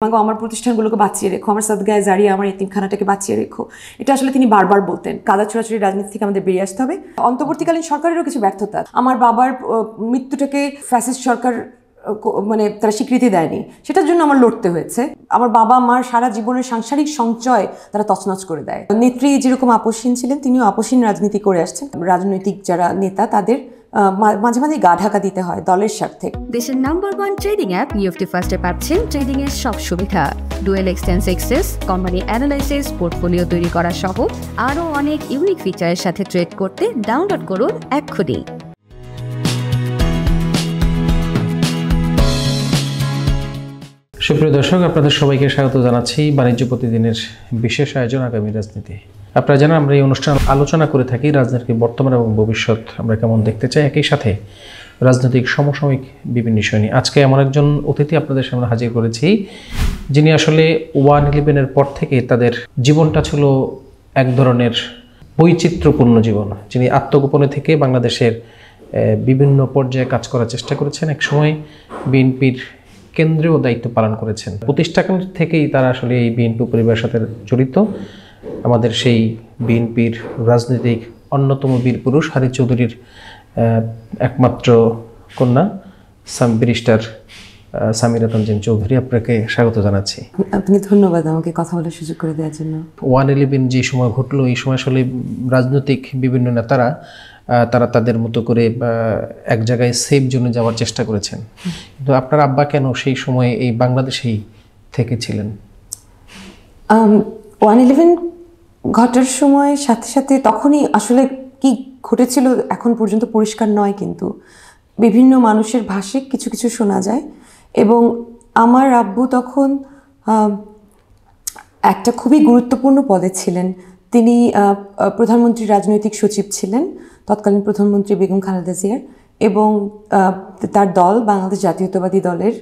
আমার প্রতিষ্ঠানগুলোকে বাঁচিয়ে রেখো, আমার সাদগায়ে জারিয়া, আমার এতিমখানাটাকে বাঁচিয়ে রেখো। এটা আসলে তিনি বারবার বলতেন। কাদা ছোড়াছুড়ি রাজনীতি থেকে আমাদের বেরিয়ে আসতে হবে। অন্তর্বর্তীকালীন সরকারেরও কিছু ব্যর্থতা। আমার বাবার মৃত্যুটাকে ফ্যাসিস্ট সরকার মানে তারা স্বীকৃতি দেয়নি, সেটার জন্য আমার লড়তে হয়েছে। আমার বাবা মার সারা জীবনের সাংসারিক সঞ্চয় তারা তছনছ করে দেয়। নেত্রী যেরকম আপোষহীন ছিলেন, তিনিও আপোষহীন রাজনীতি করে আসছেন। রাজনৈতিক যারা নেতা তাদের মাঝে মাঝে গা ঢাকা দিতে হয় দলের স্বার্থে। দেশের নাম্বার 1 ট্রেডিং অ্যাপ ইউএফটি ফার্স্টে পাচ্ছেন ট্রেডিং এর সব সুবিধা, dual exchange access, company analysis, portfolio তৈরি করা সহ আরও অনেক ইউনিক ফিচারের সাথে ট্রেড করতে ডাউনলোড করুন এক্ষুনি। সুপ্রিয় দর্শক, আপনাদের সবাইকে স্বাগত জানাচ্ছি বাণিজ্য প্রতিদিনের বিশেষ আয়োজন আগামী রাজনীতি। আপনারা জানেন আমরা এই অনুষ্ঠান আলোচনা করে থাকি রাজনীতির বর্তমান এবং ভবিষ্যৎ আমরা কেমন দেখতে চাই, একই সাথে রাজনৈতিক সমসাময়িক বিভিন্ন বিষয় নিয়ে। আজকে এমন একজন অতিথি আপনাদের সামনে হাজির করেছি যিনি আসলে 1/11-এর পর থেকে তাদের জীবনটা ছিল এক ধরনের বৈচিত্র্যপূর্ণ জীবন। যিনি আত্মগোপনে থেকে বাংলাদেশের বিভিন্ন পর্যায়ে কাজ করার চেষ্টা করেছেন, একসময় বিএনপির কেন্দ্রীয় দায়িত্ব পালন করেছেন। প্রতিষ্ঠান থেকেই তারা আসলে এই বিএনপি পরিবারের সাথে জড়িত। আমাদের সেই বিএনপির রাজনৈতিক অন্যতম বীর পুরুষ হাদি চৌধুরীর একমাত্র কন্যা ব্যারিস্টার সামিরা তানজিন চৌধুরী, আপনাকে স্বাগত জানাচ্ছি। আপনি ধন্যবাদ আমাকে কথা বলার সুযোগ করে দেওয়ার জন্য। 1/11 যে সময় ঘটলো, এই সময় আসলে রাজনৈতিক বিভিন্ন নেতারা তারা তাদের মতো করে এক জায়গায় সেফ জোনে যাওয়ার চেষ্টা করেছেন, কিন্তু আপনার আব্বা কেন সেই সময় এই বাংলাদেশেই থেকেছিলেন? 1/11 ঘটার সময় সাথে সাথে তখনই আসলে কি ঘটেছিল এখন পর্যন্ত পরিষ্কার নয়, কিন্তু বিভিন্ন মানুষের ভাষে কিছু কিছু শোনা যায়। এবং আমার আব্বু তখন একটা খুবই গুরুত্বপূর্ণ পদে ছিলেন। তিনি প্রধানমন্ত্রীর রাজনৈতিক সচিব ছিলেন, তৎকালীন প্রধানমন্ত্রী বেগম খালেদা জিয়ার, এবং তার দল বাংলাদেশ জাতীয়তাবাদী দলের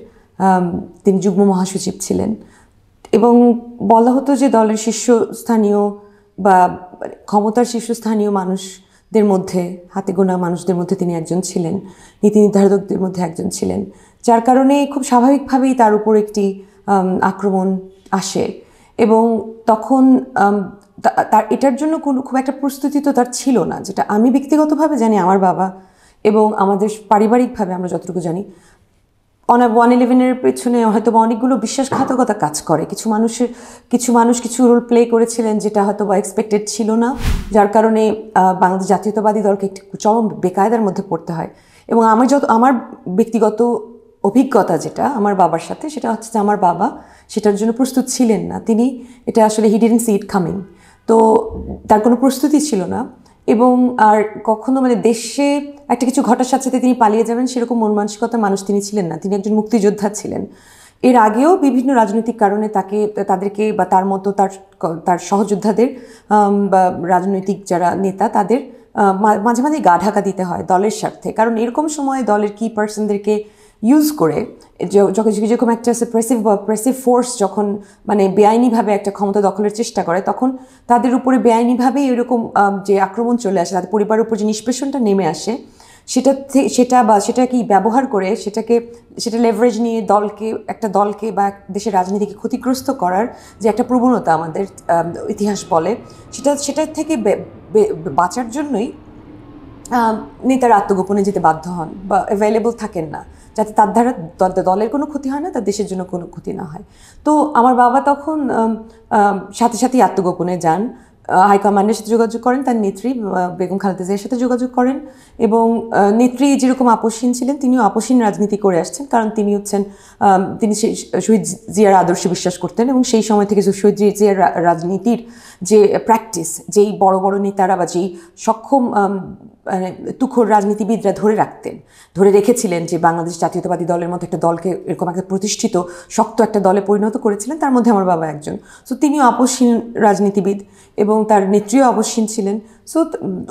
তিনি যুগ্ম মহাসচিব ছিলেন। এবং বলা হতো যে দলের শীর্ষস্থানীয় বা ক্ষমতার শীর্ষস্থানীয় মানুষদের মধ্যে, হাতে গোনা মানুষদের মধ্যে তিনি একজন ছিলেন, নীতি নির্ধারকদের মধ্যে একজন ছিলেন, যার কারণে খুব স্বাভাবিকভাবেই তার উপর একটি আক্রমণ আসে। এবং তখন তার এটার জন্য খুব একটা প্রস্তুতি তো তার ছিল না, যেটা আমি ব্যক্তিগতভাবে জানি। আমার বাবা এবং আমাদের পারিবারিকভাবে আমরা যতটুকু জানি, 1/11-এর পেছনে হয়তো অনেকগুলো বিশ্বাসঘাতকতা কাজ করে। কিছু মানুষ কিছু রোল প্লে করেছিলেন যেটা হয়তো বা এক্সপেক্টেড ছিল না, যার কারণে বাংলাদেশ জাতীয়তাবাদী দলকে একটি চরম বেকায়দার মধ্যে পড়তে হয়। এবং আমার ব্যক্তিগত অভিজ্ঞতা যেটা আমার বাবার সাথে, সেটা হচ্ছে যে আমার বাবা সেটার জন্য প্রস্তুত ছিলেন না। তিনি এটা আসলে he didn't see it coming, তো তার কোনো প্রস্তুতি ছিল না। এবং আর কখনো মানে দেশে একটা কিছু ঘটার সাথে সাথে তিনি পালিয়ে যাবেন সেরকম মন মানসিকতার মানুষ তিনি ছিলেন না। তিনি একজন মুক্তিযোদ্ধা ছিলেন। এর আগেও বিভিন্ন রাজনৈতিক কারণে তাদেরকে বা তার মতো তার সহযোদ্ধাদের বা রাজনৈতিক যারা নেতা তাদের মাঝে মাঝে গা ঢাকা দিতে হয় দলের স্বার্থে। কারণ এরকম সময় দলের কি পার্সনদেরকে ইউজ করে যখন একটা প্রেসিভ ফোর্স যখন মানে বেআইনিভাবে একটা ক্ষমতা দখলের চেষ্টা করে, তখন তাদের উপরে বেআইনিভাবেই এরকম যে আক্রমণ চলে আসে, তাদের পরিবারের উপর যে নিষ্পেষণটা নেমে আসে, সেটাকে ব্যবহার করে সেটা লেভারেজ নিয়ে একটা দলকে বা দেশের রাজনীতিকে ক্ষতিগ্রস্ত করার যে একটা প্রবণতা আমাদের ইতিহাস বলে, সেটা থেকে বাঁচার জন্যই নেতারা আত্মগোপনে যেতে বাধ্য হন বা অ্যাভেলেবল থাকেন না, যাতে তার দ্বারা দলের কোনো ক্ষতি হয় না, তার দেশের জন্য কোনো ক্ষতি না হয়। তো আমার বাবা তখন সাথে সাথেই আত্মগোপনে যান, হাইকমান্ডের সাথে যোগাযোগ করেন, তার নেত্রী বেগম খালেদা জিয়ার সাথে যোগাযোগ করেন। এবং নেত্রী যেরকম আপোষহীন ছিলেন, তিনিও আপোষহীন রাজনীতি করে আসছেন, কারণ তিনি শহীদ জিয়ার আদর্শে বিশ্বাস করতেন। এবং সেই সময় থেকে শহীদ জিয়ার রাজনীতির যে প্র্যাকটিস, যেই বড় বড় নেতারা বা যেই সক্ষম তুখোর রাজনীতিবিদরা ধরে রেখেছিলেন, যে বাংলাদেশ জাতীয়তাবাদী দলের মতো একটা দলকে এরকম একটা প্রতিষ্ঠিত শক্ত একটা দলে পরিণত করেছিলেন, তার মধ্যে আমার বাবা একজন। সো তিনিও আপোষহীন রাজনীতিবিদ এবং তার নেত্রীও আপোষহীন ছিলেন। সো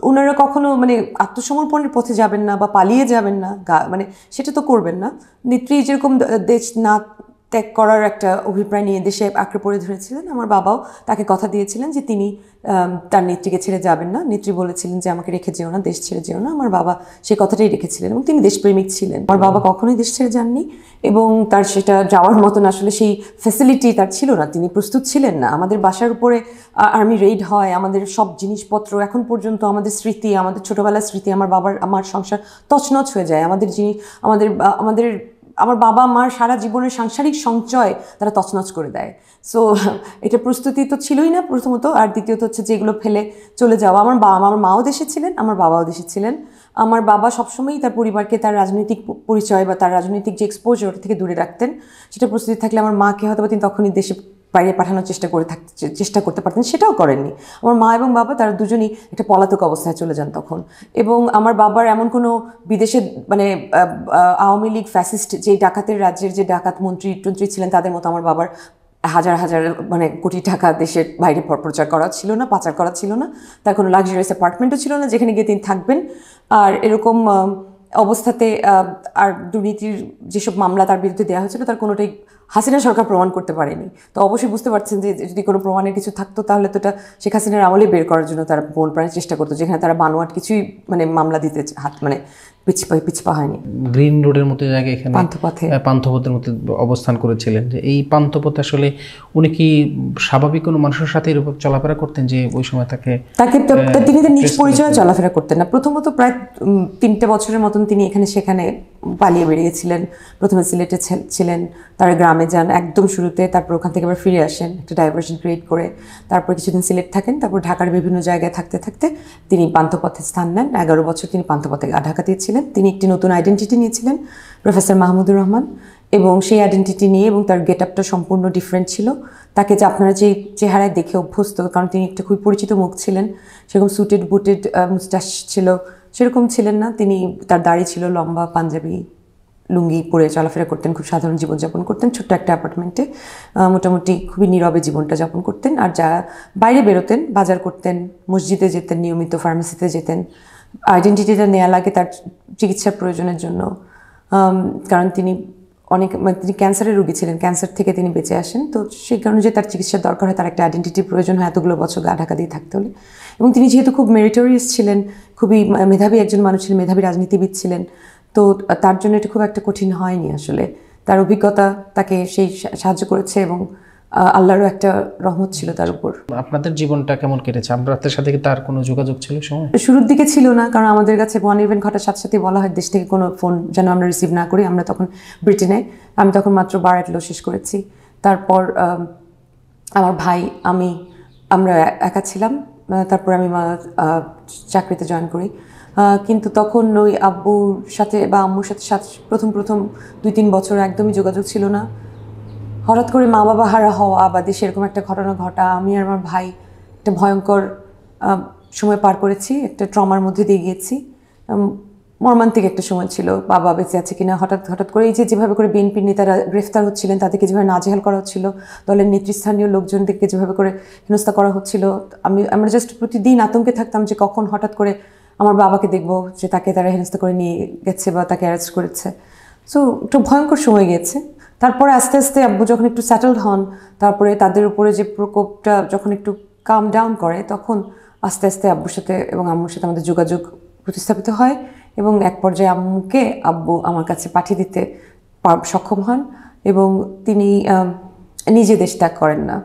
ওনারা কখনো মানে আত্মসমর্পণের পথে যাবেন না বা পালিয়ে যাবেন না, মানে সেটা তো করবেন না। নেত্রী যেরকম দেশ না ত্যাগ করার একটা অভিপ্রায় নিয়ে দেশে আঁকড়ে পড়ে ধরেছিলেন। আমার বাবাও তাকে কথা দিয়েছিলেন যে তিনি তার নেত্রীকে ছেড়ে যাবেন না। নেত্রী বলেছিলেন যে আমাকে রেখে যেও না, দেশ ছেড়ে যেও না। আমার বাবা সেই কথাটাই রেখেছিলেন এবং তিনি দেশপ্রেমিক ছিলেন। আমার বাবা কখনোই দেশ ছেড়ে যাননি এবং তার সেটা যাওয়ার মতন আসলে সেই ফ্যাসিলিটি তার ছিল না, তিনি প্রস্তুত ছিলেন না। আমাদের বাসার উপরে আর্মি রেইড হয়, আমাদের সব জিনিসপত্র এখন পর্যন্ত আমাদের স্মৃতি, আমাদের ছোটোবেলার স্মৃতি, আমার সংসার তছনছ হয়ে যায়। আমার বাবা মার সারা জীবনের সাংসারিক সঞ্চয় তারা তছনছ করে দেয়। সো এটা প্রস্তুতি তো ছিলই না প্রথমত, আর দ্বিতীয়ত হচ্ছে যেগুলো ফেলে চলে যাওয়া। আমার মাও দেশে ছিলেন, আমার বাবাও দেশে ছিলেন। আমার বাবা সবসময়ই তার পরিবারকে তার রাজনৈতিক পরিচয় বা তার রাজনৈতিক যে এক্সপোজার ওটা থেকে দূরে রাখতেন। সেটা প্রস্তুতি থাকলে আমার মাকে হয়তো তিনি তখনই দেশে বাইরে পাঠানোর চেষ্টা করতে পারতেন, সেটাও করেননি। আমার মা এবং বাবা তারা দুজনই একটা পলাতক অবস্থায় চলে যান তখন। এবং আমার বাবার এমন কোনো বিদেশে মানে আওয়ামী লীগ ফ্যাসিস্ট যে ডাকাতের রাজ্যের যে ডাকাত মন্ত্রী ছিলেন তাদের মতো আমার বাবার হাজার হাজার মানে কোটি টাকা দেশের বাইরে প্রচার করা ছিল না, পাচার করা ছিল না। তার কোনো লাক্সারিয়াস অ্যাপার্টমেন্টও ছিল না যেখানে গিয়ে তিনি থাকবেন। আর এরকম অবস্থাতে আর দুর্নীতির যেসব মামলা তার বিরুদ্ধে দেওয়া হয়েছিল তার কোনোটাই হাসিনা সরকার প্রমাণ করতে পারেনি। তো অবশ্যই বুঝতে পারছেন যে যদি কোনো প্রমাণের কিছু থাকতো তাহলে তো এটা শেখ হাসিনার আমলে বের করার জন্য তারা মন প্রাণের চেষ্টা করতো, যেখানে তারা বানোয়াট কিছুই মানে মামলা দিতে পিছপা হয়নি। গ্রিন রোডের মতো জায়গায় এখানে পান্থপথে মতো অবস্থান করেছিলেন। যে এই পান্থপথে আসলে উনি কি স্বাভাবিক কোনো মানুষের সাথে এরকম চলাফেরা করতেন যে ওই সময় তিনি তার নিজ পরিচয়ে চলাফেরা করতেন না। প্রথমত প্রায় 3 বছরের মতন তিনি এখানে সেখানে পালিয়ে বেরিয়েছিলেন। প্রথমে সিলেটে ছিলেন, তার গ্রামে যান একদম শুরুতে, তারপর ওখান থেকে আবার ফিরে আসেন একটা ডাইভার্সন ক্রিয়েট করে। তারপর কিছুদিন সিলেট থাকেন, তারপর ঢাকার বিভিন্ন জায়গায় থাকতে থাকতে তিনি পান্থপথে স্থান নেন। 11 বছর তিনি পান্থপথে গা ঢাকা দিয়েছিলেন। তিনি একটি নতুন আইডেন্টিটি নিয়েছিলেন, প্রফেসর মাহমুদুর রহমান, এবং সেই আইডেন্টিটি নিয়ে এবং তার গেট আপটা সম্পূর্ণ ডিফারেন্ট ছিল। তাকে যে আপনারা যে চেহারায় দেখে অভ্যস্ত, কারণ তিনি একটা খুবই পরিচিত মুখ ছিলেন, সেরকম সুটেড বুটেড মুস্টাশ ছিল সেরকম ছিলেন না। তিনি তার দাড়ি ছিল লম্বা, পাঞ্জাবি লুঙ্গি পরে চলাফেরা করতেন, খুব সাধারণ জীবনযাপন করতেন, ছোট্ট একটা অ্যাপার্টমেন্টে মোটামুটি খুবই নীরবে জীবনটা যাপন করতেন। আর যা বাইরে বেরোতেন, বাজার করতেন, মসজিদে যেতেন, নিয়মিত ফার্মেসিতে যেতেন। আইডেন্টিটিটা নেওয়া লাগে তার চিকিৎসার প্রয়োজনের জন্য, কারণ তিনি তিনি ক্যান্সারের রোগী ছিলেন, ক্যান্সার থেকে তিনি বেঁচে আসেন। তো সেই কারণে যে তার চিকিৎসার দরকার হয়, তার একটা আইডেন্টিটির প্রয়োজন হয় এতগুলো বছর গা ঢাকা দিয়ে থাকতে হলে। এবং তিনি যেহেতু খুব মেরিটোরিয়াস ছিলেন, খুবই মেধাবী একজন মানুষ ছিলেন, মেধাবী রাজনীতিবিদ ছিলেন, তো তার জন্য এটা খুব একটা কঠিন হয়নি আসলে। তার অভিজ্ঞতা তাকে সেই সাহায্য করেছে এবং আল্লাহরও একটা রহমত ছিল তার উপর। আপনাদের জীবনটা কেমন কেটেছে? আপনাদের সাথে কি তার কোনো যোগাযোগ ছিল সময়? শুরুর দিকে ছিল না, কারণ আমাদের কাছে ওয়ান ইভেন্ট ঘটার সাথে সাথে বলা হয় দেশ থেকে কোনো ফোন যেন আমরা রিসিভ না করি। আমরা তখন ব্রিটেনে, আমি তখন মাত্র বারাট লো শেষ করেছি। তারপর আমার ভাই, আমরা একা ছিলাম। তারপর আমি চাকরিতে জয়েন করি। কিন্তু তখন ওই আব্বুর সাথে বা আম্মুর সাথে প্রথম 2-3 বছর একদমই যোগাযোগ ছিল না। হঠাৎ করে মা বাবা হারা হওয়া বা দেশে এরকম একটা ঘটনা ঘটা, আমি আর আমার ভাই একটা ভয়ঙ্কর সময় পার করেছি, একটা ট্রমার মধ্যে দিয়ে গিয়েছি। মর্মান্তিক একটা সময় ছিল। বাবা বেঁচে আছে কিনা হঠাৎ করে এই যেভাবে করে বিএনপির নেতারা গ্রেফতার হচ্ছিলেন, তাদেরকে যেভাবে নাজেহাল করা হচ্ছিল, দলের নেতৃস্থানীয় লোকজনদেরকে যেভাবে করে হেনস্থা করা হচ্ছিল, আমরা জাস্ট প্রতিদিন আতঙ্কে থাকতাম যে কখন হঠাৎ করে আমার বাবাকে দেখবো যে তাকে তারা হেনস্থা করে নিয়ে গেছে বা তাকে অ্যারেস্ট করেছে। সো একটু ভয়ঙ্কর সময় গিয়েছে। তারপরে আস্তে আস্তে আব্বু যখন একটু সেটেলড হন, তারপরে তাদের উপরে যে প্রকোপটা যখন একটু কাম ডাউন করে, তখন আস্তে আস্তে আব্বুর সাথে এবং আম্মুর সাথে আমাদের যোগাযোগ প্রতিস্থাপিত হয় এবং এক পর্যায়ে আব্বু আমার কাছে পাঠিয়ে দিতে সক্ষম হন এবং তিনি নিজে দেশ ত্যাগ করেন না।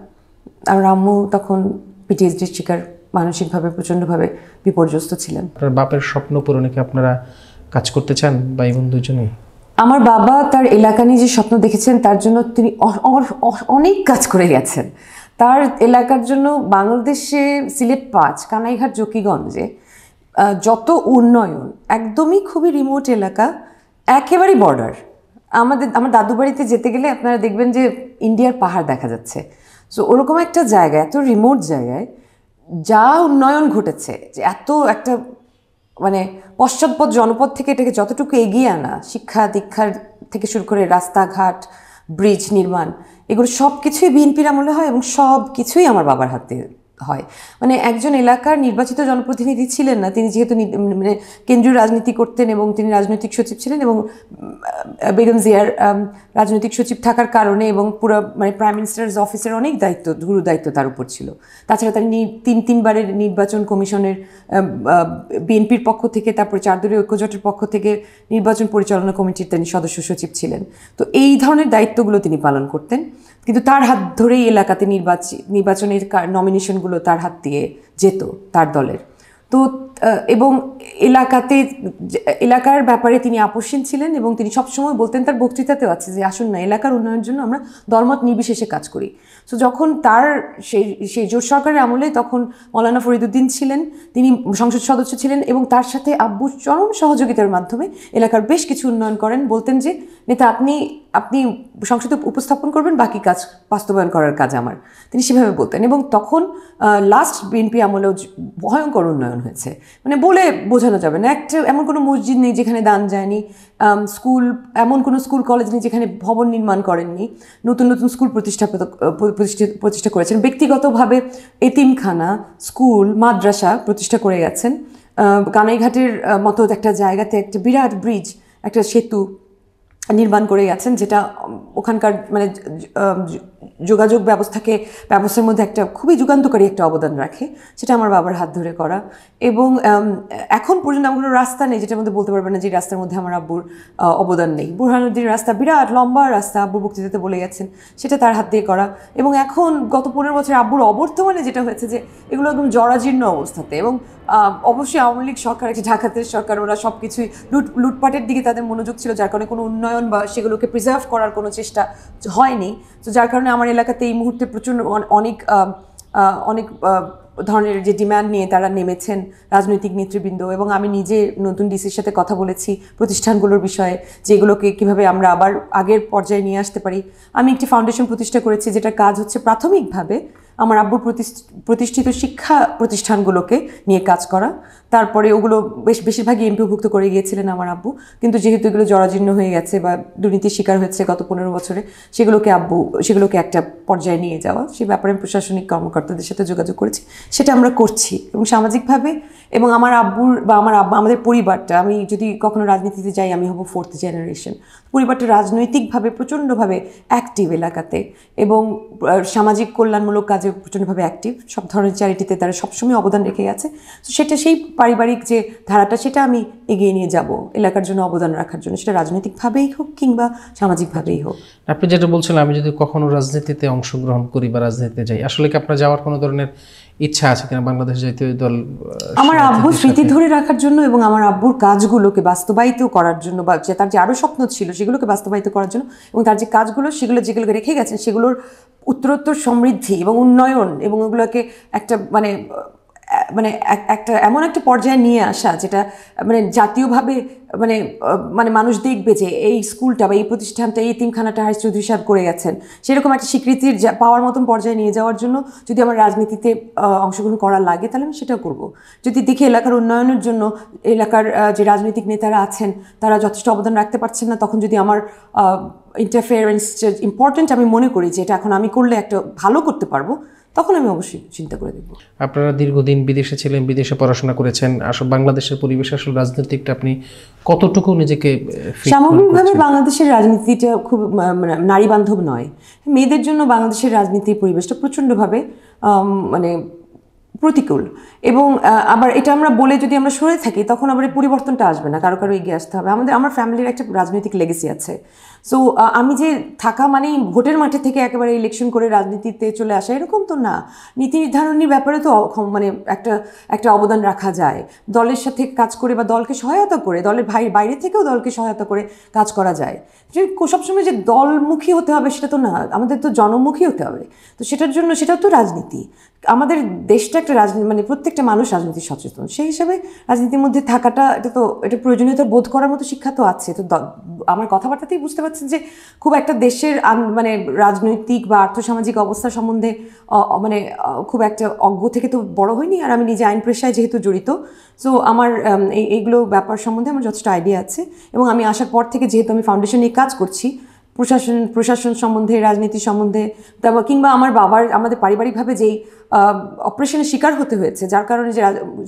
আর আম্মু তখন পিটিএসডির শিকার, মানসিকভাবে প্রচণ্ডভাবে বিপর্যস্ত ছিলেন। আপনার বাপের স্বপ্ন পূরণে কি আপনারা কাজ করতে চান ভাই বোন দুজনেই? আমার বাবা তার এলাকা নিয়ে যে স্বপ্ন দেখেছেন তার জন্য তিনি অনেক কাজ করে গেছেন। তার এলাকার জন্য বাংলাদেশে সিলেট 5, কানাইঘাট, জকিগঞ্জে যত উন্নয়ন, একদমই খুবই রিমোট এলাকা, একেবারেই বর্ডার। আমার দাদু বাড়িতে যেতে গেলে আপনারা দেখবেন যে ইন্ডিয়ার পাহাড় দেখা যাচ্ছে। সো ওরকম একটা জায়গায়, এত রিমোট জায়গায় যা উন্নয়ন ঘটেছে, যে এত একটা মানে পশ্চাৎপদ জনপদ থেকে এটাকে যতটুকু এগিয়ে আনা, শিক্ষা দীক্ষার থেকে শুরু করে রাস্তাঘাট, ব্রিজ নির্মাণ, এগুলো সব কিছুই বিএনপির আমলে হয় এবং সব কিছুই আমার বাবার হাতে হয়। মানে একজন এলাকার নির্বাচিত জনপ্রতিনিধি ছিলেন না, তিনি যেহেতু মানে কেন্দ্রীয় রাজনীতি করতেন এবং তিনি রাজনৈতিক সচিব ছিলেন, এবং বেগম জিয়ার রাজনৈতিক সচিব থাকার কারণে এবং পুরো মানে প্রাইম মিনিস্টার্স অফিসের অনেক দায়িত্ব, গুরু দায়িত্ব তার উপর ছিল। তাছাড়া তার তিনবারের নির্বাচন কমিশনের বিএনপির পক্ষ থেকে, তারপরে 4 দলীয় ঐক্যজোটের পক্ষ থেকে নির্বাচন পরিচালনা কমিটির তিনি সদস্য সচিব ছিলেন। তো এই ধরনের দায়িত্বগুলো তিনি পালন করতেন, কিন্তু তার হাত ধরেই এলাকাতে নির্বাচনের নমিনেশনগুলো তার হাত দিয়ে যেত তার দলের। তো এবং এলাকার ব্যাপারে তিনি আপোষহীন ছিলেন, এবং তিনি সবসময় বলতেন, তার বক্তৃতাতেও আছে যে আসুন না, এলাকার উন্নয়নের জন্য আমরা দলমত নির্বিশেষে কাজ করি। তো যখন তার সেই জোট সরকারের আমলে তখন মৌলানা ফরিদউদ্দিন ছিলেন, তিনি সংসদ সদস্য ছিলেন, এবং তার সাথে আব্বুর চরম সহযোগিতার মাধ্যমে এলাকার বেশ কিছু উন্নয়ন করেন। বলতেন যে নেতা আপনি সংসদে উপস্থাপন করবেন, বাকি কাজ বাস্তবায়ন করার কাজ আমার, তিনি সেভাবে বলতেন। এবং তখন লাস্ট বিএনপি আমলেও ভয়ঙ্কর উন্নয়ন হয়েছে, মানে বলে বোঝানো যাবে না। এমন কোনো মসজিদ নেই যেখানে দান যায়নি, এমন কোনো স্কুল কলেজ নেই যেখানে ভবন নির্মাণ করেননি, নতুন নতুন স্কুল প্রতিষ্ঠা করেছেন, ব্যক্তিগতভাবে এতিমখানা, স্কুল, মাদ্রাসা প্রতিষ্ঠা করে গেছেন। কানাইঘাটের মতো একটা জায়গাতে একটা বিরাট ব্রিজ, একটা সেতু নির্মাণ করে গেছেন, যেটা ওখানকার মানে যোগাযোগ ব্যবস্থার মধ্যে একটা খুবই যুগান্তকারী একটা অবদান রাখে, সেটা আমার বাবার হাত ধরে করা। এবং এখন পর্যন্ত আমার কোনো রাস্তা নেই যেটার মধ্যে বলতে পারবে না যে রাস্তার মধ্যে আমার আব্বুর অবদান নেই। বুরহানুদ্দিন রাস্তা, বিরাট লম্বা রাস্তা, আব্বুর বক্তৃতাতে বলে গেছেন, সেটা তার হাত দিয়ে করা। এবং এখন গত 15 বছর আব্বুর অবর্তমানে যেটা হয়েছে যে এগুলো একদম জরাজীর্ণ অবস্থাতে, এবং অবশ্যই আওয়ামী লীগ সরকার, একটি ঢাকাতে সরকার, ওরা সব কিছুই লুটপাটের দিকে তাদের মনোযোগ ছিল, যার কারণে কোনো উন্নয়ন বা সেগুলোকে প্রিজার্ভ করার কোনো চেষ্টা হয়নি। তো যার কারণে আমার এলাকাতে এই মুহূর্তে প্রচণ্ড অনেক ধরনের যে ডিমান্ড নিয়ে তারা নেমেছেন রাজনৈতিক নেতৃবৃন্দ, এবং আমি নিজে নতুন ডিসির সাথে কথা বলেছি প্রতিষ্ঠানগুলোর বিষয়ে, যে এগুলোকে কীভাবে আমরা আবার আগের পর্যায়ে নিয়ে আসতে পারি। আমি একটি ফাউন্ডেশন প্রতিষ্ঠা করেছি, যেটার কাজ হচ্ছে প্রাথমিকভাবে আমার আব্বুর প্রতিষ্ঠিত শিক্ষা প্রতিষ্ঠানগুলোকে নিয়ে কাজ করা। তারপরে ওগুলো বেশিরভাগই এমপিওভুক্ত করে গিয়েছিলেন আমার আব্বু, কিন্তু যেহেতু এগুলো জরাজীর্ণ হয়ে গেছে বা দুর্নীতির শিকার হয়েছে গত 15 বছরে, সেগুলোকে একটা পর্যায়ে নিয়ে যাওয়া, সে ব্যাপারে প্রশাসনিক কর্মকর্তাদের সাথে যোগাযোগ করেছি, সেটা আমরা করছি। এবং সামাজিকভাবে, এবং আমার আব্বুর বা আমাদের পরিবারটা, আমি যদি কখনো রাজনীতিতে যাই আমি হব 4th জেনারেশন, পরিবারটা রাজনৈতিকভাবে প্রচণ্ডভাবে অ্যাক্টিভ এলাকাতে, এবং সামাজিক কল্যাণমূলক কাজে প্রচণ্ডভাবে অ্যাক্টিভ, সব ধরনের চ্যারিটিতে তারা সবসময় অবদান রেখে গেছে। তো সেটা সেই পারিবারিক যে ধারাটা, সেটা আমি এগিয়ে নিয়ে যাব এলাকার জন্য অবদান রাখার জন্য, সেটা রাজনৈতিকভাবেই হোক কিংবা সামাজিকভাবেই হোক। আপনি যেটা বলছিলেন, আমি যদি কখনো রাজনীতিতে অংশগ্রহণ করি বা রাজনীতিতে যাই, আসলে কি আপনার যাওয়ার কোনো ধরনের ইচ্ছা আছে কিনা বাংলাদেশ জাতীয় দল? আমার আব্বুর স্মৃতি ধরে রাখার জন্য এবং আমার আব্বুর কাজগুলোকে বাস্তবায়িত করার জন্য, বা তার যে আরও স্বপ্ন ছিল সেগুলোকে বাস্তবায়িত করার জন্য, এবং তার যে কাজগুলো যেগুলোকে রেখে গেছেন সেগুলোর উত্তরোত্তর সমৃদ্ধি এবং উন্নয়ন, এবং ওগুলোকে একটা একটা এমন একটা পর্যায়ে নিয়ে আসা যেটা মানে জাতীয়ভাবে মানে মানুষ দেখবে যে এই স্কুলটা বা এই প্রতিষ্ঠানটা, এই এতিমখানাটা হারিস চৌধুরী সাহেব করে গেছেন, সেরকম একটা স্বীকৃতির পাওয়ার মতন পর্যায়ে নিয়ে যাওয়ার জন্য যদি আমার রাজনীতিতে অংশগ্রহণ করা লাগে, তাহলে আমি সেটাও করব। যদি দেখি এলাকার উন্নয়নের জন্য এলাকার যে রাজনৈতিক নেতারা আছেন তারা যথেষ্ট অবদান রাখতে পারছেন না, তখন যদি আমার ইন্টারফেয়ারেন্স ইম্পর্টেন্ট আমি মনে করি যে এটা এখন আমি করলে একটা ভালো করতে পারবো, তখন আমি অবশ্যই চিন্তা করে দেখব। আপনারা দীর্ঘদিন বিদেশে ছিলেন, বিদেশে পড়াশোনা করেছেন, আসলে বাংলাদেশের পরিবেশ, আসলে রাজনীতিকটা আপনি কতটুকু নিজেকে? সামগ্রিকভাবে বাংলাদেশের রাজনীতিটা খুব নারী বান্ধব নয়। মেয়েদের জন্য বাংলাদেশের রাজনীতির পরিবেশটা প্রচণ্ডভাবে মানে প্রতিকূল, এবং আবার এটা আমরা বলে যদি আমরা সরে থাকি তখন আবার এই পরিবর্তনটা আসবে না, কারো এগিয়ে আসতে হবে। আমার ফ্যামিলির একটা রাজনৈতিক লেগেসি আছে। সো আমি যে থাকা মানেই ভোটের মাঠে থেকে একেবারে ইলেকশন করে রাজনীতিতে চলে আসা এরকম তো না। নীতি নির্ধারণের ব্যাপারে তো মানে একটা অবদান রাখা যায়, দলের সাথে কাজ করে বা দলকে সহায়তা করে, দলের বাইরে থেকেও দলকে সহায়তা করে কাজ করা যায়। যে সবসময় যে দলমুখী হতে হবে সেটা তো না, আমাদের তো জনমুখী হতে হবে। তো সেটার জন্য সেটাও তো রাজনীতি। আমাদের দেশটা একটা রাজনীতি, মানে প্রত্যেকটা মানুষ রাজনীতি সচেতন, সেই হিসাবে রাজনীতির মধ্যে থাকাটা এটা প্রয়োজনীয়তা বোধ করার মতো শিক্ষা তো আছে। তো আমার কথাবার্তাতেই বুঝতে পারছেন যে খুব একটা দেশের মানে রাজনৈতিক বা আর্থসামাজিক অবস্থা সম্বন্ধে মানে খুব একটা অজ্ঞ থেকে তো বড় হয়নি, আর আমি নিজে আইন পেশায় যেহেতু জড়িত, সো আমার এইগুলো ব্যাপার সম্বন্ধে আমার যথেষ্ট আইডিয়া আছে। এবং আমি আসার পর থেকে যেহেতু আমি ফাউন্ডেশন নিয়ে কাজ করছি, প্রশাসন সম্বন্ধে, রাজনীতি সম্বন্ধে, তারপর কিংবা আমাদের পারিবারিকভাবে যেই অপারেশনের শিকার হতে হয়েছে, যার কারণে যে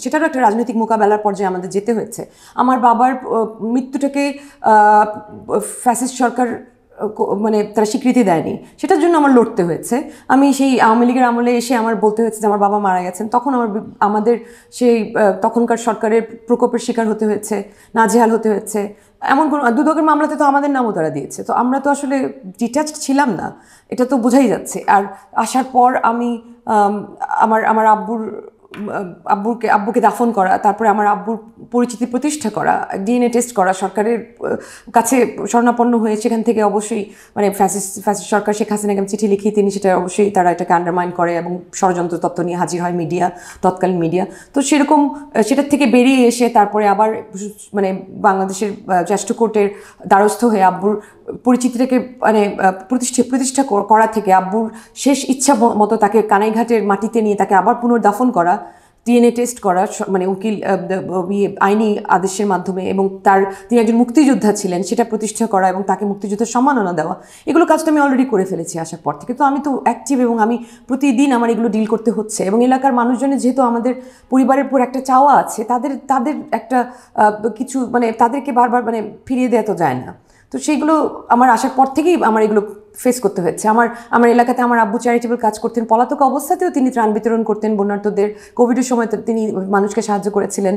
সেটারও একটা রাজনৈতিক মোকাবেলার পর্যায়ে আমাদের যেতে হয়েছে। আমার বাবার মৃত্যুটাকে ফ্যাসিস্ট সরকার মানে তারা স্বীকৃতি দেয়নি, সেটার জন্য আমার লড়তে হয়েছে। আমি সেই আওয়ামী লীগের আমলে এসে আমার বলতে হয়েছে যে আমার বাবা মারা গেছেন, তখন আমাদের সেই তখনকার সরকারের প্রকোপের শিকার হতে হয়েছে, নাজেহাল হতে হয়েছে। এমন কোনো দুদকের মামলাতে তো আমাদের নামও তারা দিয়েছে। তো আমরা তো আসলে ডিট্যাচড ছিলাম না, এটা তো বোঝাই যাচ্ছে। আর আসার পর আমি আমার আব্বুকে দাফন করা, তারপরে আমার আব্বুর পরিচিতি প্রতিষ্ঠা করা, ডিএনএ টেস্ট করা, সরকারের কাছে শরণাপন্ন হয়ে সেখান থেকে অবশ্যই মানে ফ্যাসিস্ট সরকার শেখ হাসিনাকে চিঠি লিখি, তিনি সেটা অবশ্যই তারা এটাকে আন্ডারমাইন করে এবং ষড়যন্ত্র তত্ত্ব নিয়ে হাজির হয় মিডিয়া, তৎকালীন মিডিয়া। তো সেরকম সেটার থেকে বেরিয়ে এসে তারপরে আবার মানে বাংলাদেশের জ্যেষ্ঠ কোর্টের দ্বারস্থ হয়ে আব্বুর পরিচিতিটাকে মানে প্রতিষ্ঠা করা থেকে আব্বুর শেষ ইচ্ছা মতো তাকে কানাইঘাটের মাটিতে নিয়ে তাকে আবার পুনর্দাফন করা, ডিএনএ টেস্ট করা, মানে উকিল আইনি আদেশের মাধ্যমে, এবং তিনি একজন মুক্তিযোদ্ধা ছিলেন সেটা প্রতিষ্ঠা করা এবং তাকে মুক্তিযুদ্ধের সম্মাননা দেওয়া, এগুলো কাজ তো আমি অলরেডি করে ফেলেছি আসার পর থেকে। তো আমি তো অ্যাক্টিভ এবং আমি প্রতিদিন আমার এগুলো ডিল করতে হচ্ছে। এবং এলাকার মানুষজনের যেহেতু আমাদের পরিবারের উপর একটা চাওয়া আছে, তাদের একটা কিছু মানে তাদেরকে বারবার মানে ফিরিয়ে দেওয়া তো যায় না। তো সেইগুলো আমার আসার পর থেকেই আমার এগুলো ফেস করতে হচ্ছে। আমার এলাকাতে আমার আব্বু চ্যারিটেবল কাজ করতেন, পলাতক অবস্থাতেও তিনি ত্রাণ বিতরণ করতেন বন্যার্তদের, কোভিডের সময় তিনি মানুষকে সাহায্য করেছিলেন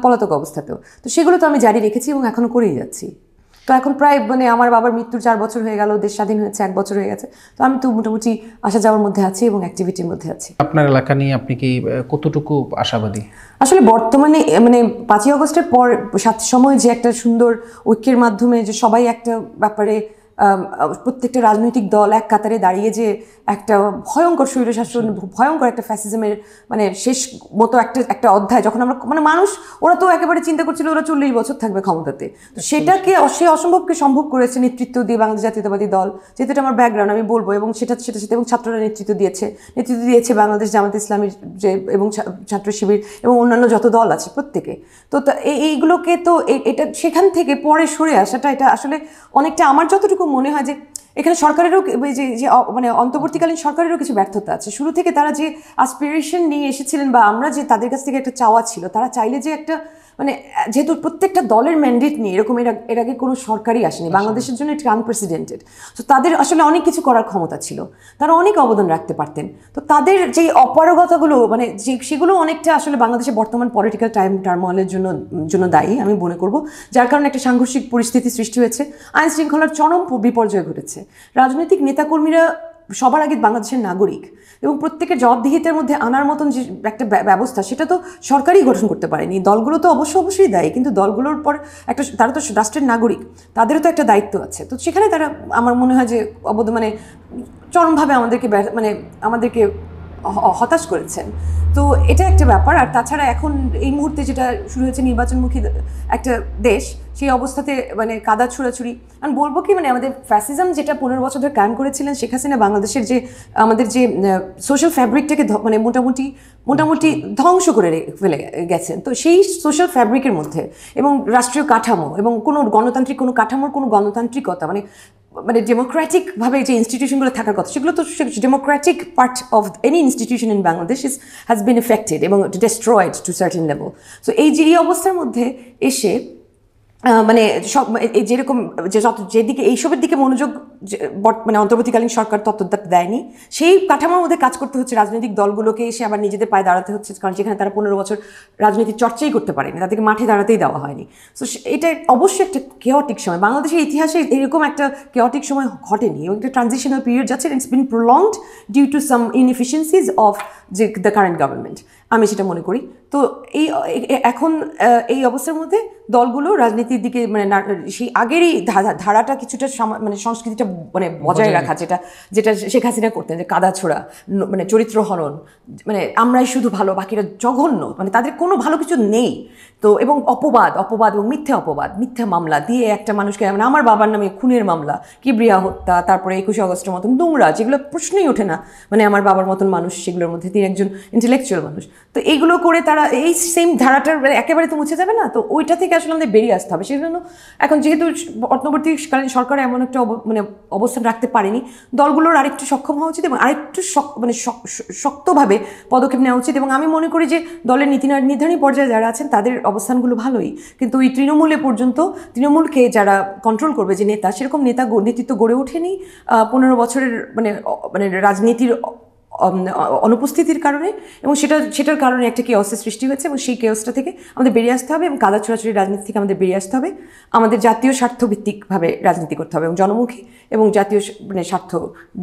পলাতক অবস্থাতেও। তো সেগুলো তো আমি জারি রেখেছি এবং এখনও করেই যাচ্ছি। তো এখন প্রায় মানে আমার বাবার মৃত্যুর 4 বছর হয়ে গেল, দেশ স্বাধীন হয়েছে 1 বছর হয়ে গেছে। তো আমি তো মোটামুটি আসা যাওয়ার মধ্যে আছি এবং অ্যাক্টিভিটির মধ্যে আছি। আপনার এলাকা নিয়ে আপনি কি কতটুকু আশাবাদী? আসলে বর্তমানে মানে 5ই আগস্টের পর সময় যে একটা সুন্দর ঐক্যের মাধ্যমে যে সবাই একটা ব্যাপারে প্রত্যেকটা রাজনৈতিক দল এক কাতারে দাঁড়িয়ে যে একটা ভয়ঙ্কর স্বৈরশাসন, ভয়ঙ্কর একটা ফ্যাসিজমের মানে শেষ মতো একটা অধ্যায় যখন আমরা মানে মানুষ ওরা তো একেবারে চিন্তা করছিল ওরা 40 বছর থাকবে ক্ষমতাতে, তো সেটাকে সে অসম্ভবকে সম্ভব করেছে নেতৃত্ব দিয়ে বাংলাদেশ জাতীয়তাবাদী দল, যেহেতু এটা আমার ব্যাকগ্রাউন্ড আমি বলবো, এবং সেটা এবং ছাত্ররা নেতৃত্ব দিয়েছে বাংলাদেশ জামাত ইসলামীর যে এবং ছাত্র শিবির এবং অন্যান্য যত দল আছে প্রত্যেকে। তো এইগুলোকে তো এটা সেখান থেকে পরে সরে আসাটা এটা আসলে অনেকটা আমার যতটুকু মনে হয় যে এখানে সরকারেরও যে মানে অন্তর্বর্তীকালীন সরকারেরও কিছু ব্যর্থতা আছে। শুরু থেকে তারা যে অ্যাসপিরেশন নিয়ে এসেছিলেন বা আমরা যে তাদের কাছ থেকে একটা চাওয়া ছিল, তারা চাইলে যে একটা মানে যেহেতু প্রত্যেকটা দলের ম্যান্ডেট নিয়ে এরকম এর আগে কোনো সরকারই আসেনি বাংলাদেশের জন্য, এটা আনপ্রেসিডেন্টেড। তো তাদের আসলে অনেক কিছু করার ক্ষমতা ছিল, তারা অনেক অবদান রাখতে পারতেন। তো তাদের যেই অপারগতাগুলো মানে সেগুলো অনেকটা আসলে বাংলাদেশের বর্তমান পলিটিক্যাল টার্মোইলের জন্য দায়ী আমি মনে করব, যার কারণে একটা সাংঘর্ষিক পরিস্থিতি সৃষ্টি হয়েছে, আইন শৃঙ্খলার চরম বিপর্যয় ঘটেছে। রাজনৈতিক নেতাকর্মীরা সবার আগে বাংলাদেশের নাগরিক এবং প্রত্যেকের জবাবদিহিতার মধ্যে আনার মতন যে একটা ব্যবস্থা সেটা তো সরকারই গঠন করতে পারেনি। দলগুলো তো অবশ্যই দেয়, কিন্তু দলগুলোর পর তারা তো রাষ্ট্রের নাগরিক, তাদেরও তো একটা দায়িত্ব আছে। তো সেখানে তারা আমার মনে হয় যে মানে চরমভাবে আমাদেরকে হতাশ করেছেন। তো এটা একটা ব্যাপার। আর তাছাড়া এখন এই মুহূর্তে যেটা শুরু হয়েছে নির্বাচনমুখী একটা দেশ, সেই অবস্থাতে মানে কাদা ছুড়াছুড়ি, আমি বলবো কি মানে আমাদের ফ্যাসিজম যেটা 15 বছর ধরে কায়েম করেছিলেন শেখ হাসিনা, বাংলাদেশের যে আমাদের যে সোশ্যাল ফ্যাব্রিকটাকে মানে মোটামুটি ধ্বংস করে ফেলে গেছেন। তো সেই সোশ্যাল ফ্যাব্রিকের মধ্যে এবং রাষ্ট্রীয় কাঠামো এবং কোনো গণতান্ত্রিক কোনো কাঠামোর কোনো গণতান্ত্রিকতা মানে ডেমোক্রেটিকভাবে যে ইনস্টিটিউশনগুলো থাকার কথা, সেগুলো তো democratic part of any institution in Bangladesh has been affected এবং destroyed to certain level. So এই অবস্থার মধ্যে এসে মানে সব যেরকম যেদিকে এইসবের দিকে মনোযোগ মানে অন্তর্বর্তীকালীন সরকার তত্ত্ব দেয়নি, সেই কাঠামোর মধ্যে কাজ করতে হচ্ছে রাজনৈতিক দলগুলোকে, এসে আবার নিজেদের পায়ে দাঁড়াতে হচ্ছে, কারণ সেখানে তারা 15 বছর রাজনীতির চর্চাই করতে পারেনি, তাদেরকে মাঠে দাঁড়াতেই দেওয়া হয়নি। সো এটা অবশ্যই একটা কেওটিক সময়, বাংলাদেশের ইতিহাসে এরকম একটা কেওটিক সময় ঘটেনি এবং একটা ট্রানজিশনাল পিরিয়ড যাচ্ছে, it's been prolonged due to some inefficiencies of the current government, আমি সেটা মনে করি। তো এখন এই অবস্থার মধ্যে দলগুলো রাজনীতির দিকে মানে সেই আগেরই ধারাটা কিছুটা মানে সংস্কৃতিটা মানে বজায় রাখা, যেটা শেখ হাসিনা করতেন, যে কাদা ছোড়া, মানে চরিত্র হনন, মানে আমরাই শুধু ভালো বাকিরা জঘন্য, মানে তাদের কোনো ভালো কিছু নেই। তো এবং অপবাদ এবং মিথ্যা মামলা দিয়ে একটা মানুষকে, মানে আমার বাবার নামে খুনের মামলা, কিবরিয়া হত্যা, তারপরে 21 আগস্টের মতন নোংরা, যেগুলো প্রশ্নই ওঠে না, মানে আমার বাবার মতন মানুষ সেগুলোর মধ্যে, তিনি একজন ইন্টেলেকচুয়াল মানুষ, তো এইগুলো করে তারা এই সেম ধারাটার একেবারে তো মুছে যাবে না, তো ওইটা থেকে আসলে আমাদের বেরিয়ে আসতে হবে। সেই জন্য এখন যেহেতু অন্তর্বর্তীকালীন সরকার এমন একটা মানে অবস্থান রাখতে পারেনি, দলগুলোর আরেকটু সক্ষম হওয়া উচিত এবং আরেকটু মানে শক্তভাবে পদক্ষেপ নেওয়া উচিত। এবং আমি মনে করি যে দলের নীতি নির্ধারণী পর্যায়ে যারা আছেন তাদের অবস্থানগুলো ভালোই, কিন্তু ওই তৃণমূলে পর্যন্ত তৃণমূলকে যারা কন্ট্রোল করবে যে নেতা, সেরকম নেতৃত্ব গড়ে ওঠেনি 15 বছরের মানে রাজনীতির অনুপস্থিতির কারণে, এবং সেটার কারণে একটা কেওসের সৃষ্টি হয়েছে এবং সেই কেওসটা থেকে আমাদের বেরিয়ে আসতে হবে এবং কাদা ছোড়াছুড়ি রাজনীতি থেকে আমাদের বেরিয়ে আসতে হবে। আমাদের জাতীয় স্বার্থভিত্তিকভাবে রাজনীতি করতে হবে এবং জনমুখী এবং জাতীয় মানে স্বার্থ